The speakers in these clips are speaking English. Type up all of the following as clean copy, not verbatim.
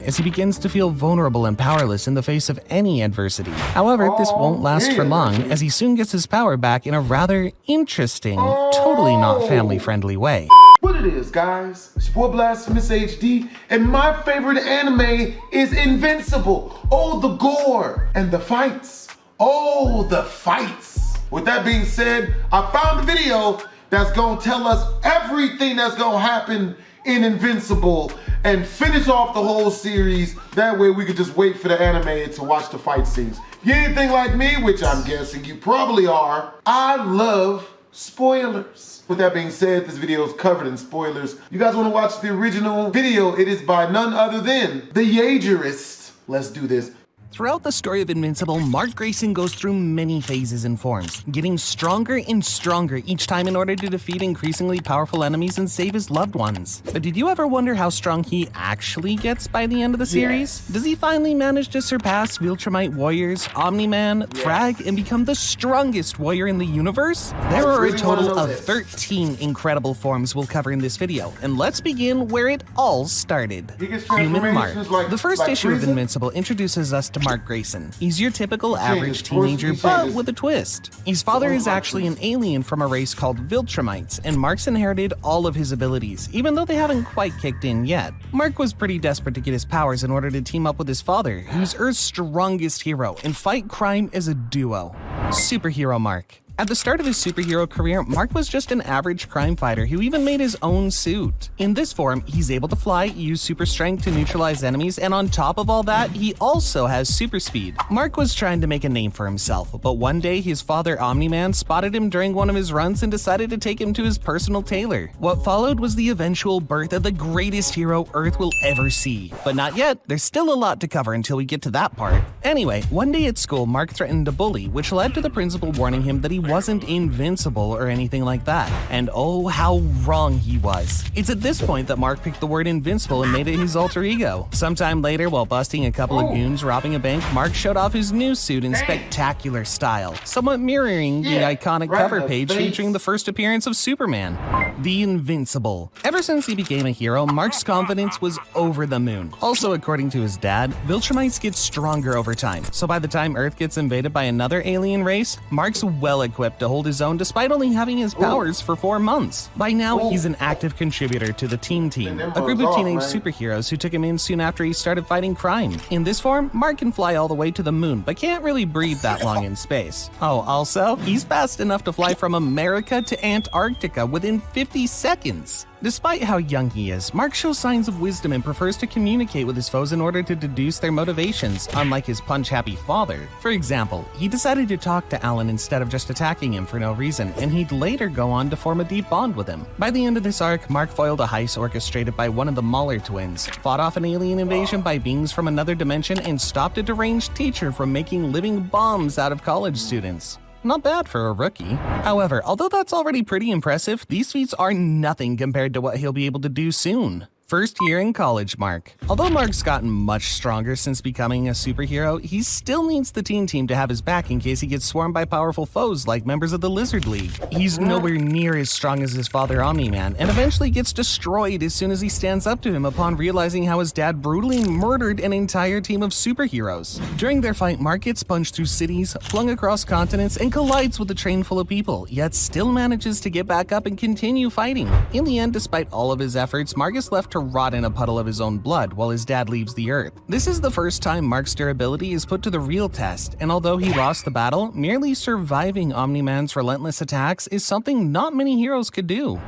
as he begins to feel vulnerable and powerless in the face of any adversity. However, this won't last for long, as he soon gets his power back in a rather interesting, totally not family-friendly way. What it is, guys? It's your boy BlastphamousHD, and my favorite anime is Invincible. Oh, the gore and the fights. Oh, the fights. With that being said, I found a video that's gonna tell us everything that's gonna happen in Invincible and finish off the whole series. That way we could just wait for the anime to watch the fight scenes. If you're anything like me, which I'm guessing you probably are, I love spoilers. With that being said, this video is covered in spoilers. You guys want to watch the original video? It is by none other than the Jaegerist. Let's do this. Throughout the story of Invincible, Mark Grayson goes through many phases and forms, getting stronger and stronger each time in order to defeat increasingly powerful enemies and save his loved ones. But did you ever wonder how strong he actually gets by the end of the series? Does he finally manage to surpass Viltrumite warriors, Omniman, Frag, and become the strongest warrior in the universe? There are a total of 13 incredible forms we'll cover in this video, and let's begin where it all started. Human Mark. The first issue of Invincible introduces us to Mark Grayson. He's your typical average teenager, but with a twist. His father is actually an alien from a race called Viltrumites, and Mark's inherited all of his abilities, even though they haven't quite kicked in yet. Mark was pretty desperate to get his powers in order to team up with his father, who's Earth's strongest hero, and fight crime as a duo. Superhero Mark. At the start of his superhero career, Mark was just an average crime fighter who even made his own suit. In this form, he's able to fly, use super strength to neutralize enemies, and on top of all that, he also has super speed. Mark was trying to make a name for himself, but one day his father Omniman spotted him during one of his runs and decided to take him to his personal tailor. What followed was the eventual birth of the greatest hero Earth will ever see. But not yet, there's still a lot to cover until we get to that part. Anyway, one day at school, Mark threatened to bully, which led to the principal warning him that he wasn't invincible or anything like that. And oh, how wrong he was. It's at this point that Mark picked the word invincible and made it his alter ego. Sometime later, while busting a couple of goons robbing a bank, Mark showed off his new suit in spectacular style, somewhat mirroring the iconic cover page featuring the first appearance of Superman. The Invincible. Ever since he became a hero, Mark's confidence was over the moon. Also, according to his dad, Viltrumites get stronger over time, so by the time Earth gets invaded by another alien race, Mark's well equipped to hold his own despite only having his powers for 4 months. By now, he's an active contributor to the Teen Team, a group of teenage superheroes who took him in soon after he started fighting crime. In this form, Mark can fly all the way to the moon, but can't really breathe that long in space. Oh, also, he's fast enough to fly from America to Antarctica within 50 seconds. Despite how young he is, Mark shows signs of wisdom and prefers to communicate with his foes in order to deduce their motivations, unlike his punch-happy father. For example, he decided to talk to Alan instead of just attacking him for no reason, and he'd later go on to form a deep bond with him. By the end of this arc, Mark foiled a heist orchestrated by one of the Mahler twins, fought off an alien invasion by beings from another dimension, and stopped a deranged teacher from making living bombs out of college students. Not bad for a rookie. However, although that's already pretty impressive, these feats are nothing compared to what he'll be able to do soon. First year in college Mark. Although Mark's gotten much stronger since becoming a superhero, he still needs the teen team to have his back in case he gets swarmed by powerful foes like members of the Lizard League. He's nowhere near as strong as his father Omniman, and eventually gets destroyed as soon as he stands up to him upon realizing how his dad brutally murdered an entire team of superheroes. During their fight, Mark gets punched through cities, flung across continents, and collides with a train full of people, yet still manages to get back up and continue fighting. In the end, despite all of his efforts, Mark is left to rot in a puddle of his own blood while his dad leaves the Earth. This is the first time Mark's durability is put to the real test, and although he lost the battle, merely surviving Omniman's relentless attacks is something not many heroes could do.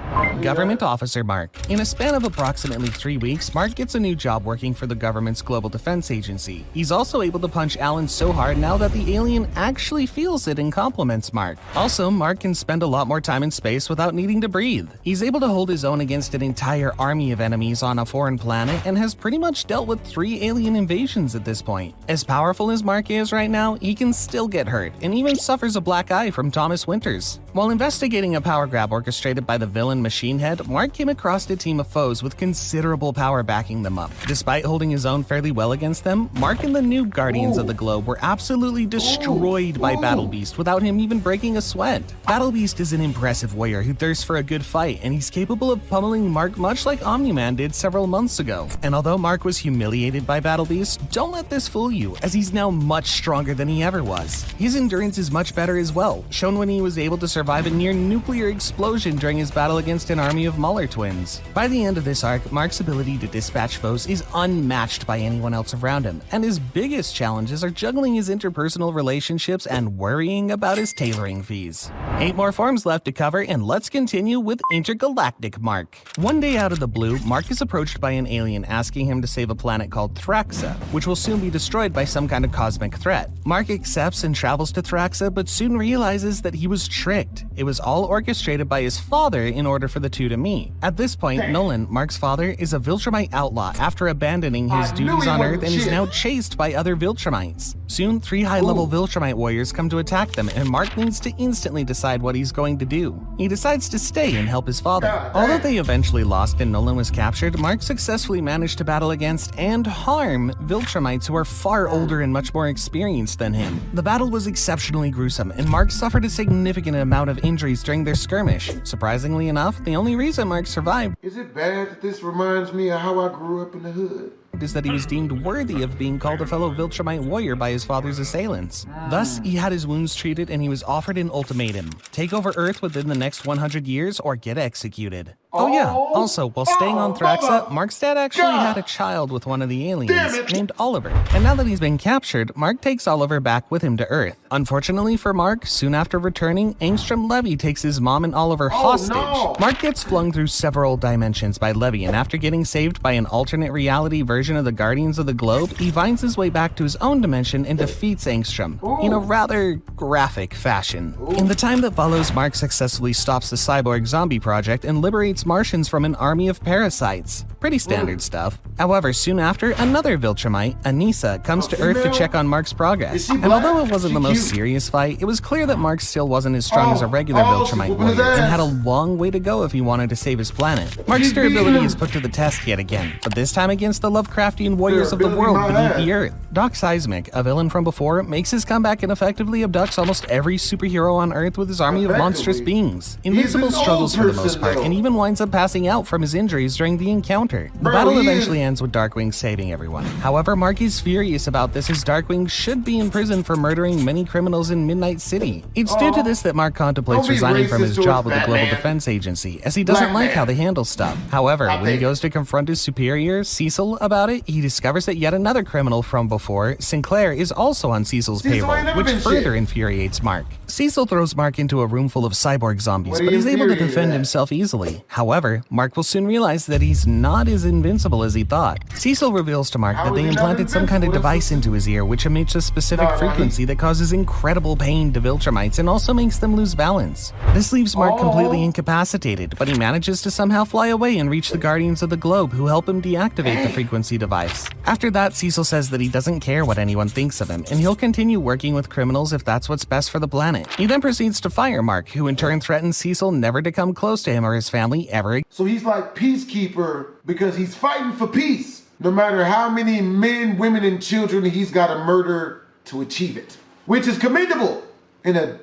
Government Officer Mark. In a span of approximately 3 weeks, Mark gets a new job working for the government's Global Defense Agency. He's also able to punch Alan so hard now that the alien actually feels it and compliments Mark. Also, Mark can spend a lot more time in space without needing to breathe. He's able to hold his own against an entire army of enemies on a foreign planet and has pretty much dealt with 3 alien invasions at this point. As powerful as Mark is right now, he can still get hurt and even suffers a black eye from Thomas Winters. While investigating a power grab orchestrated by the villain Machine Head, Mark came across a team of foes with considerable power backing them up. Despite holding his own fairly well against them, Mark and the new Guardians of the Globe were absolutely destroyed by Battle Beast without him even breaking a sweat. Battle Beast is an impressive warrior who thirsts for a good fight, and he's capable of pummeling Mark much like Omniman did several months ago. And although Mark was humiliated by Battle Beast, don't let this fool you, as he's now much stronger than he ever was. His endurance is much better as well, shown when he was able to survive a near nuclear explosion during his battle against an army of Muller twins. By the end of this arc, Mark's ability to dispatch foes is unmatched by anyone else around him, and his biggest challenges are juggling his interpersonal relationships and worrying about his tailoring fees. 8 more forms left to cover, and let's continue with Intergalactic Mark. One day out of the blue, Mark is approached by an alien asking him to save a planet called Thraxa, which will soon be destroyed by some kind of cosmic threat. Mark accepts and travels to Thraxa, but soon realizes that he was tricked. It was all orchestrated by his father in order for the two to meet. At this point, Nolan, Mark's father, is a Viltrumite outlaw after abandoning his duties on Earth and is now chased by other Viltrumites. Soon, 3 high-level Viltrumite warriors come to attack them, and Mark needs to instantly decide what he's going to do. He decides to stay and help his father. Although they eventually lost and Nolan was captured, Mark successfully managed to battle against and harm Viltrumites who are far older and much more experienced than him. The battle was exceptionally gruesome, and Mark suffered a significant amount of injuries during their skirmish. Surprisingly enough, the only reason Mark survived Is it bad that this reminds me of how I grew up in the hood? is that he was deemed worthy of being called a fellow Viltrumite warrior by his father's assailants. Thus, he had his wounds treated and he was offered an ultimatum: take over Earth within the next 100 years or get executed. Oh yeah, also, while staying on Thraxa, Mark's dad actually had a child with one of the aliens, named Oliver. And now that he's been captured, Mark takes Oliver back with him to Earth. Unfortunately for Mark, soon after returning, Angstrom Levy takes his mom and Oliver hostage. Mark gets flung through several dimensions by Levy, and after getting saved by an alternate reality version of the Guardians of the Globe, he finds his way back to his own dimension and defeats Angstrom in a rather graphic fashion. In the time that follows, Mark successfully stops the cyborg zombie project and liberates Martians from an army of parasites. Pretty standard stuff. However, soon after, another Viltrumite, Anissa, comes to Earth to check on Mark's progress. And although it wasn't the most serious fight, it was clear that Mark still wasn't as strong as a regular Viltrumite warrior and had a long way to go if he wanted to save his planet. Mark's durability is put to the test yet again, but this time against the Lovecraftian warriors of the world beneath the Earth. Doc Seismic, a villain from before, makes his comeback and effectively abducts almost every superhero on Earth with his army of monstrous beings. Invincible struggles for the most part and even winds up passing out from his injuries during the encounter. The battle eventually ends with Darkwing saving everyone. However, Mark is furious about this, as Darkwing should be in prison for murdering many criminals in Midnight City. It's due to this that Mark contemplates resigning from his job with the Global Defense Agency, as he doesn't like how they handle stuff. However, when he goes to confront his superior, Cecil, about it, he discovers that yet another criminal from before, Sinclair, is also on Cecil's payroll, which further infuriates Mark. Cecil throws Mark into a room full of cyborg zombies, but he's able to defend himself easily. However, Mark will soon realize that he's not as invincible as he thought. Cecil reveals to Mark that they implanted some kind of device into his ear which emits a specific frequency that causes incredible pain to Viltrumites and also makes them lose balance. This leaves Mark completely incapacitated, but he manages to somehow fly away and reach the Guardians of the Globe, who help him deactivate the frequency device. After that, Cecil says that he doesn't care what anyone thinks of him, and he'll continue working with criminals if that's what's best for the planet. He then proceeds to fire Mark, who in turn threatens Cecil never to come close to him or his family ever again. So he's like peacekeeper because he's fighting for peace, no matter how many men, women, and children he's got to murder to achieve it, which is commendable in a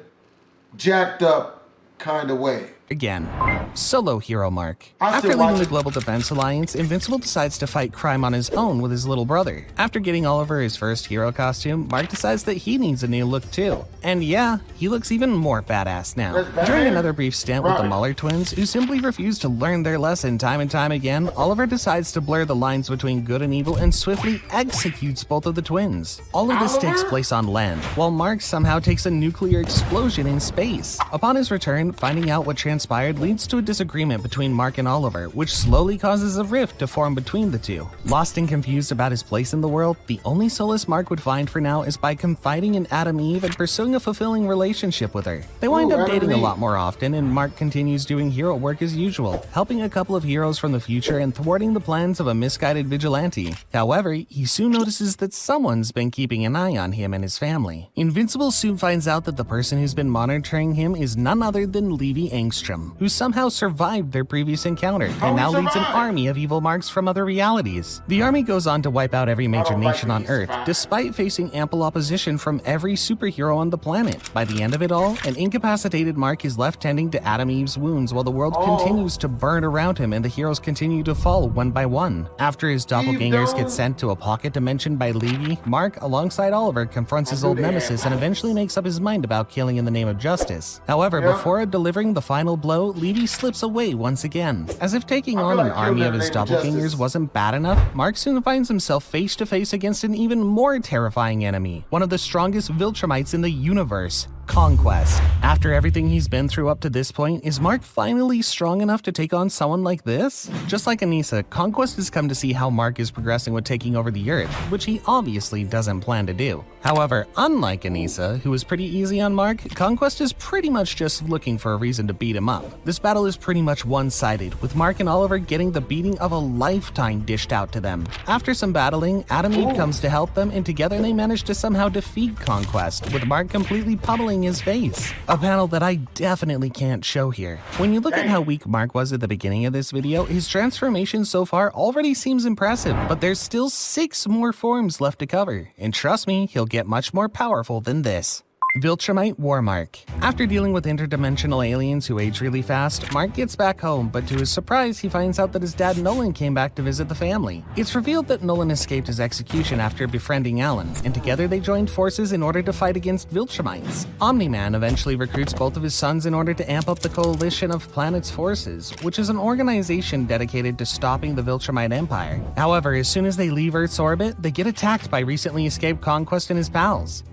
jacked up kind of way. Again. Solo hero Mark. After leaving the Global Defense Alliance, Invincible decides to fight crime on his own with his little brother. After getting Oliver his first hero costume, Mark decides that he needs a new look too. And yeah, he looks even more badass now. During another brief stint with the Muller twins, who simply refuse to learn their lesson time and time again, Oliver decides to blur the lines between good and evil and swiftly executes both of the twins. All of this takes place on land, while Mark somehow takes a nuclear explosion in space. Upon his return, finding out what transpired leads to a disagreement between Mark and Oliver, which slowly causes a rift to form between the two. Lost and confused about his place in the world, the only solace Mark would find for now is by confiding in Adam Eve and pursuing a fulfilling relationship with her. They wind up dating a lot more often, and Mark continues doing hero work as usual, helping a couple of heroes from the future and thwarting the plans of a misguided vigilante. However, he soon notices that someone's been keeping an eye on him and his family. Invincible soon finds out that the person who's been monitoring him is none other than Levy Angstrom, who somehow survived their previous encounter and now leads an army of evil Marks from other realities. The army goes on to wipe out every major nation on Earth, despite facing ample opposition from every superhero on the planet. By the end of it all, an incapacitated Mark is left tending to Adam Eve's wounds while the world continues to burn around him and the heroes continue to fall one by one. After his doppelgangers get sent to a pocket dimension by Levy, Mark, alongside Oliver, confronts his old nemesis and eventually makes up his mind about killing in the name of justice. However, before delivering the final blow, Levy slips away once again. As if taking on an army of his doppelgangers wasn't bad enough, Mark soon finds himself face to face against an even more terrifying enemy, one of the strongest Viltrumites in the universe, Conquest. After everything he's been through up to this point, is Mark finally strong enough to take on someone like this? Just like Anissa, Conquest has come to see how Mark is progressing with taking over the Earth, which he obviously doesn't plan to do. However, unlike Anissa, who was pretty easy on Mark, Conquest is pretty much just looking for a reason to beat him up. This battle is pretty much one-sided, with Mark and Oliver getting the beating of a lifetime dished out to them. After some battling, Adam Eve comes to help them, and together they manage to somehow defeat Conquest, with Mark completely pummeling his face. A panel that I definitely can't show here. When you look at how weak Mark was at the beginning of this video, his transformation so far already seems impressive, but there's still 6 more forms left to cover, and trust me, he'll get much more powerful than this. Viltrumite Warmark. After dealing with interdimensional aliens who age really fast, Mark gets back home, but to his surprise, he finds out that his dad Nolan came back to visit the family. It's revealed that Nolan escaped his execution after befriending Alan, and together they joined forces in order to fight against Viltrumites. Omniman eventually recruits both of his sons in order to amp up the Coalition of Planets Forces, which is an organization dedicated to stopping the Viltrumite Empire. However, as soon as they leave Earth's orbit, they get attacked by recently escaped Conquest and his pals.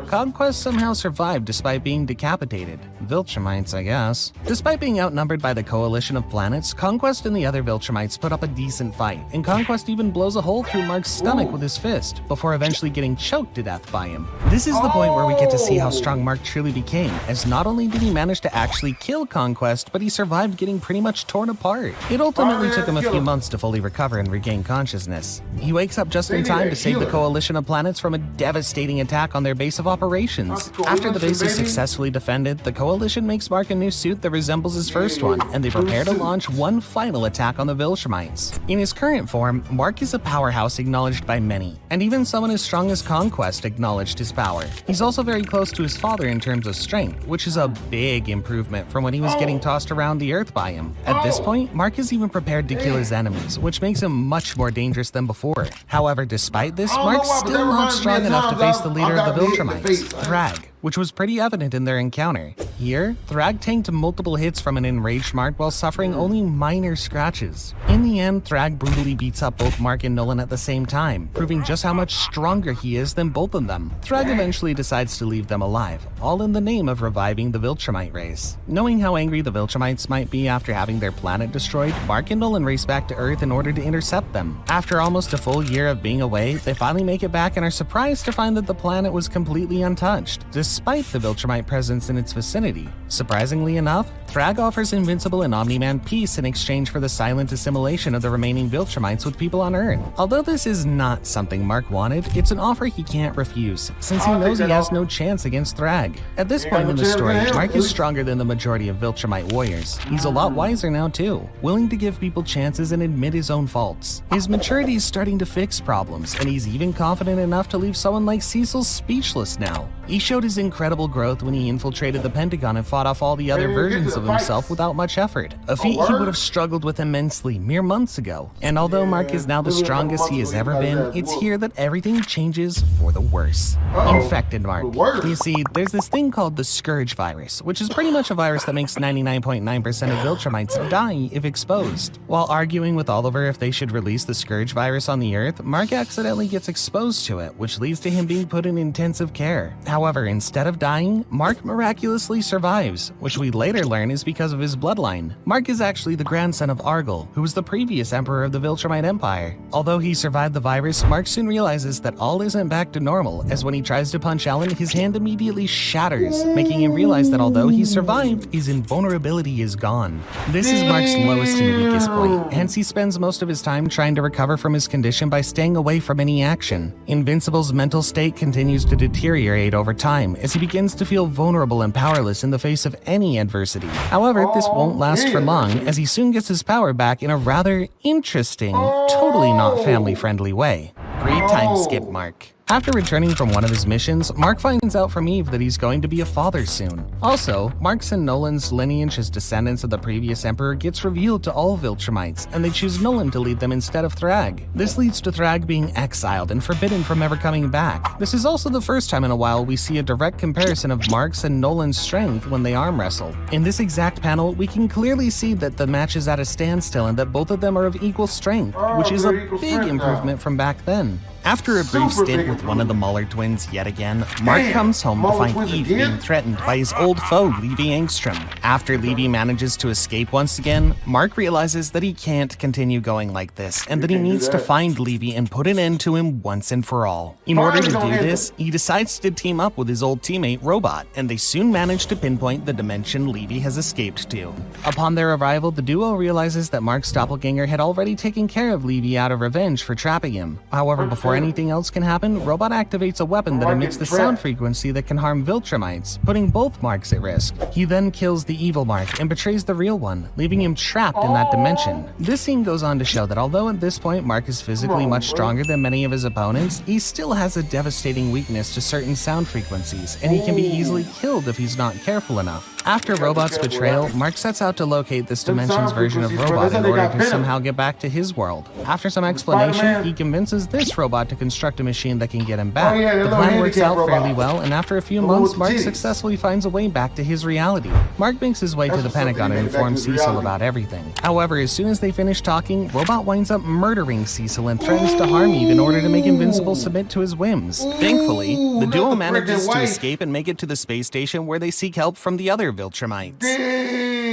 Conquest somehow survived despite being decapitated. Viltrumites, I guess. Despite being outnumbered by the Coalition of Planets, Conquest and the other Viltrumites put up a decent fight, and Conquest even blows a hole through Mark's stomach with his fist, before eventually getting choked to death by him. This is the point where we get to see how strong Mark truly became, as not only did he manage to actually kill Conquest, but he survived getting pretty much torn apart. It ultimately took him a few months to fully recover and regain consciousness. He wakes up just in time to save the Coalition of Planets from a devastating attack on their base of operations. After the base is successfully defended, the Coalition makes Mark a new suit that resembles his first one, and they prepare to launch one final attack on the Viltrumites. In his current form, Mark is a powerhouse acknowledged by many, and even someone as strong as Conquest acknowledged his power. He's also very close to his father in terms of strength, which is a big improvement from when he was getting tossed around the Earth by him. At this point, Mark is even prepared to kill his enemies, which makes him much more dangerous than before. However, despite this, Mark's still not strong enough to face the leader of the Viltrumites, Thrag, which was pretty evident in their encounter. Here, Thrag tanked multiple hits from an enraged Mark while suffering only minor scratches. In the end, Thrag brutally beats up both Mark and Nolan at the same time, proving just how much stronger he is than both of them. Thrag eventually decides to leave them alive, all in the name of reviving the Viltrumite race. Knowing how angry the Viltrumites might be after having their planet destroyed, Mark and Nolan race back to Earth in order to intercept them. After almost a full year of being away, they finally make it back and are surprised to find that the planet was completely untouched, despite the Viltrumite presence in its vicinity. Surprisingly enough, Thrag offers Invincible and Omniman peace in exchange for the silent assimilation of the remaining Viltrumites with people on Earth. Although this is not something Mark wanted, it's an offer he can't refuse, since he knows he has no chance against Thrag. At this point in the story, Mark is stronger than the majority of Viltrumite warriors. He's a lot wiser now too, willing to give people chances and admit his own faults. His maturity is starting to fix problems, and he's even confident enough to leave someone like Cecil speechless now. He showed his incredible growth when he infiltrated the Pentagon and fought off all the other versions of himself without much effort, a feat he would have struggled with immensely mere months ago. And although Mark is now the strongest he has ever been, it's here that everything changes for the worse. Infected Mark. You see, there's this thing called the Scourge virus, which is pretty much a virus that makes 99.9% of Viltrumites die if exposed. While arguing with Oliver if they should release the Scourge virus on the Earth, Mark accidentally gets exposed to it, which leads to him being put in intensive care. However, instead instead of dying, Mark miraculously survives, which we later learn is because of his bloodline. Mark is actually the grandson of Argyle, who was the previous emperor of the Viltrumite Empire. Although he survived the virus, Mark soon realizes that all isn't back to normal, as when he tries to punch Ellen, his hand immediately shatters, making him realize that although he survived, his invulnerability is gone. This is Mark's lowest and weakest point, hence he spends most of his time trying to recover from his condition by staying away from any action. Invincible's mental state continues to deteriorate over time as he begins to feel vulnerable and powerless in the face of any adversity. However, this won't last for long, as he soon gets his power back in a rather interesting, totally not family-friendly way. Great time skip, Mark. After returning from one of his missions, Mark finds out from Eve that he's going to be a father soon. Also, Mark's and Nolan's lineage as descendants of the previous emperor gets revealed to all Viltrumites, and they choose Nolan to lead them instead of Thrag. This leads to Thrag being exiled and forbidden from ever coming back. This is also the first time in a while we see a direct comparison of Mark's and Nolan's strength when they arm wrestle. In this exact panel, we can clearly see that the match is at a standstill and that both of them are of equal strength, which is a big improvement from back then. After a brief stint with one of the Muller twins yet again, Mark comes home to find Eve being threatened by his old foe, Levy Angstrom. After Levy manages to escape once again, Mark realizes that he can't continue going like this, and that he needs to find Levy and put an end to him once and for all. In order to do this, he decides to team up with his old teammate, Robot, and they soon manage to pinpoint the dimension Levy has escaped to. Upon their arrival, the duo realizes that Mark's doppelganger had already taken care of Levy out of revenge for trapping him. However, before anything else can happen, Robot activates a weapon that emits the sound frequency that can harm Viltrumites, putting both Marks at risk. He then kills the evil Mark and betrays the real one, leaving him trapped in that dimension. This scene goes on to show that although at this point Mark is physically much stronger than many of his opponents, he still has a devastating weakness to certain sound frequencies, and he can be easily killed if he's not careful enough. After Robot's betrayal, Mark sets out to locate this dimension's version of Robot in order to somehow get back to his world. After some explanation, he convinces this robot to construct a machine that can get him back. The plan works out fairly well, and after a few months, Mark successfully finds a way back to his reality. Mark makes his way to the Pentagon and informs Cecil about everything. However, as soon as they finish talking, Robot winds up murdering Cecil and threatens to harm Eve in order to make Invincible submit to his whims. Thankfully, the duo manages to escape and make it to the space station where they seek help from the other Viltrumites.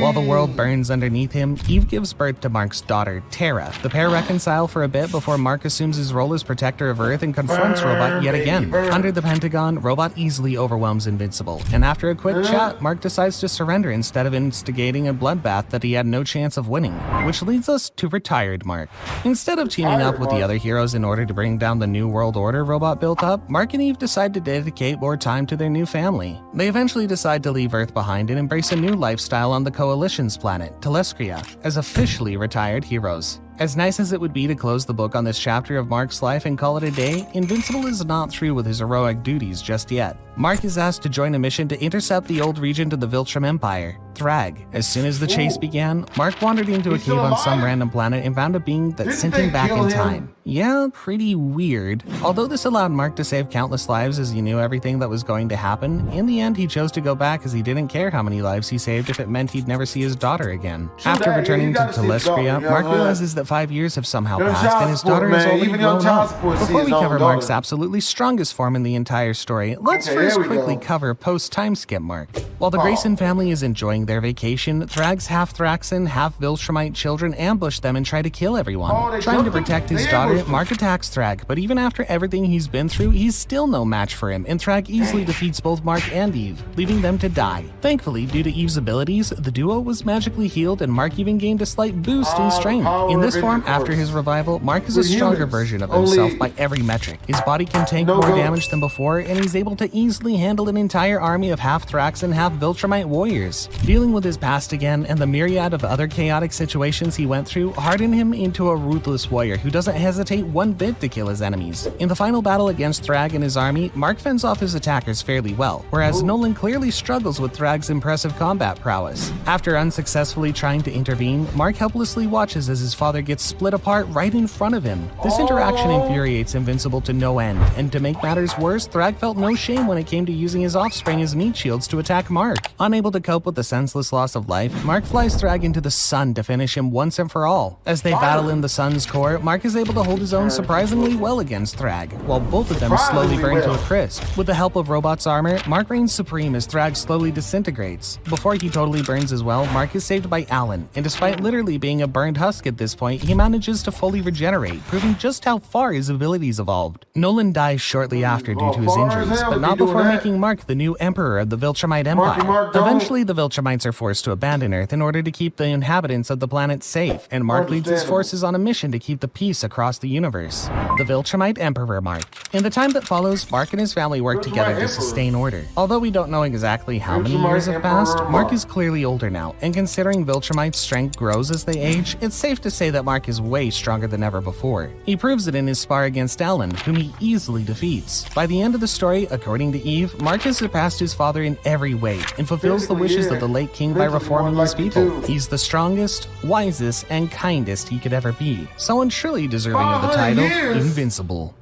While the world burns underneath him, Eve gives birth to Mark's daughter, Tara. The pair reconcile for a bit before Mark assumes his role as protector of Earth and confronts Robot yet again. Under the Pentagon, Robot easily overwhelms Invincible, and after a quick chat, Mark decides to surrender instead of instigating a bloodbath that he had no chance of winning, which leads us to retired Mark. Instead of teaming up with the other heroes in order to bring down the new world order Robot built up, Mark and Eve decide to dedicate more time to their new family. They eventually decide to leave Earth behind and embrace a new lifestyle on the Coalition's planet, Telescria, as officially retired heroes. As nice as it would be to close the book on this chapter of Mark's life and call it a day, Invincible is not through with his heroic duties just yet. Mark is asked to join a mission to intercept the old regent of the Viltrum Empire, Thrag. As soon as the chase began, Mark wandered into a cave on some random planet and found a being that sent him back in time. Yeah, pretty weird. Although this allowed Mark to save countless lives as he knew everything that was going to happen, in the end he chose to go back as he didn't care how many lives he saved if it meant he'd never see his daughter again. After returning to Telescria, Mark realizes that 5 years have somehow passed and his daughter is already grown up. Before we cover Mark's absolutely strongest form in the entire story, let's first quickly cover post-time skip Mark. While the Grayson family is enjoying their vacation, Thrag's half-Thraxan, half-Viltrumite children ambush them and try to kill everyone. Trying to protect his daughter, Mark attacks Thrag, but even after everything he's been through, he's still no match for him, and Thrag easily defeats both Mark and Eve, leaving them to die. Thankfully, due to Eve's abilities, the duo was magically healed and Mark even gained a slight boost in strength. In this form, after his revival, Mark is a stronger version of himself by every metric. His body can tank more damage than before, and he's able to easily handle an entire army of half-Thraxan, half-Viltrumite warriors. Dealing with his past again and the myriad of other chaotic situations he went through hardened him into a ruthless warrior who doesn't hesitate one bit to kill his enemies. In the final battle against Thrag and his army, Mark fends off his attackers fairly well, whereas Nolan clearly struggles with Thrag's impressive combat prowess. After unsuccessfully trying to intervene, Mark helplessly watches as his father gets gets split apart right in front of him. This interaction infuriates Invincible to no end, and to make matters worse, Thrag felt no shame when it came to using his offspring as meat shields to attack Mark. Unable to cope with the senseless loss of life, Mark flies Thrag into the sun to finish him once and for all. As they battle in the sun's core, Mark is able to hold his own surprisingly well against Thrag, while both of them slowly burn to a crisp. With the help of Robot's armor, Mark reigns supreme as Thrag slowly disintegrates. Before he totally burns as well, Mark is saved by Alan, and despite literally being a burned husk at this point, he manages to fully regenerate, proving just how far his abilities evolved. Nolan dies shortly after due to his injuries, but not before making Mark the new emperor of the Viltrumite Empire. Eventually, the Viltrumites are forced to abandon Earth in order to keep the inhabitants of the planet safe, and Mark leads his forces on a mission to keep the peace across the universe. The Viltrumite Emperor Mark. In the time that follows, Mark and his family work together to sustain order. Although we don't know exactly how many years have passed, Mark is clearly older now, and considering Viltrumite's strength grows as they age, it's safe to say that Mark is way stronger than ever before. He proves it in his spar against Alan, whom he easily defeats. By the end of the story, according to Eve, Mark has surpassed his father in every way, and fulfills the wishes of the late king by reforming his people. He's the strongest, wisest, and kindest he could ever be. Someone surely deserving of the title, Invincible.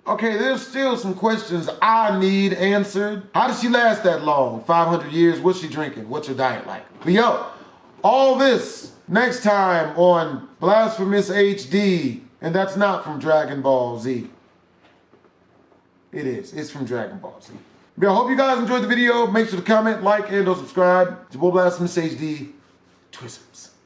Okay, there's still some questions I need answered. How did she last that long? 500 years? What's she drinking? What's her diet like? But yo, all this next time on BlastphamousHD. And that's not from Dragon Ball Z. It is. It's from Dragon Ball Z. But I hope you guys enjoyed the video. Make sure to comment, like, and or subscribe. It's your boy BlastphamousHD. Twisms.